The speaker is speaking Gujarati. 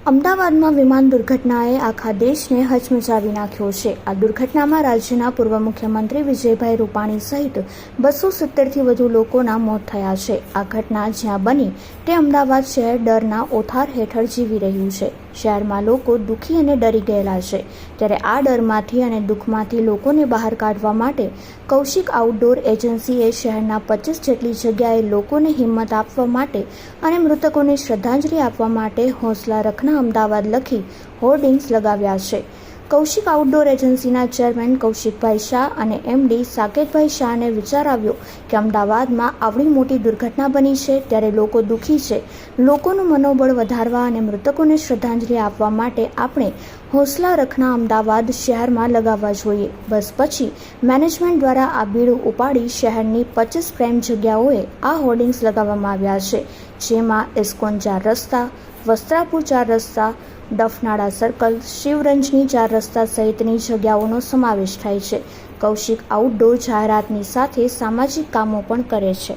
અમદાવાદમાં વિમાન દુર્ઘટનાએ આખા દેશને હચમચાવી નાખ્યો છે। આ દુર્ઘટનામાં રાજ્યના પૂર્વ મુખ્યમંત્રી વિજયભાઈ રૂપાણી સહિત 270થી વધુ લોકોના મોત થયા છે। આ ઘટના જ્યાં બની તે અમદાવાદ શહેર ડરના ઓથાર હેઠળ જીવી રહ્યું છે। શહેરમાં લોકો દુઃખી અને ડરી ગયેલા છે, ત્યારે આ ડરમાંથી અને દુઃખમાંથી લોકોને બહાર કાઢવા માટે કૌશિક આઉટડોર એજન્સીએ શહેરના 25 જેટલી જગ્યાએ લોકોને હિંમત આપવા માટે અને મૃતકોને શ્રદ્ધાંજલિ આપવા માટે હોંસલા રખના અમદાવાદ લખી હોર્ડિંગ્સ લગાવ્યા છે। કૌશિક આઉટડોર એજન્સીના ચેરમેન કૌશિકભાઈ શાહ અને એમડી સાકેતભાઈ શાહને વિચાર આવ્યો કે અમદાવાદમાં આવડી મોટી દુર્ઘટના બની છે, ત્યારે લોકો દુઃખી છે। લોકોનું મનોબળ વધારવા અને મૃતકોને શ્રદ્ધાંજલિ આપવા માટે આપણે હોંસલા રખના અમદાવાદ શહેરમાં લગાવવા જોઈએ। બસ પછી મેનેજમેન્ટ દ્વારા આ બીડું ઉપાડી શહેરની 25 પ્રાઇમ જગ્યાઓએ આ હોર્ડિંગ્સ લગાવવામાં આવ્યા છે, જેમાં ઇસ્કોન 4 રસ્તા, વસ્ત્રાપુર 4 રસ્તા, ડફનાળા સર્કલ, શિવરંજની 4 રસ્તા સહિતની જગ્યાઓનો સમાવેશ થાય છે। કૌશિક આઉટડોર જાહેરાતની સાથે સામાજિક કામો પણ કરે છે।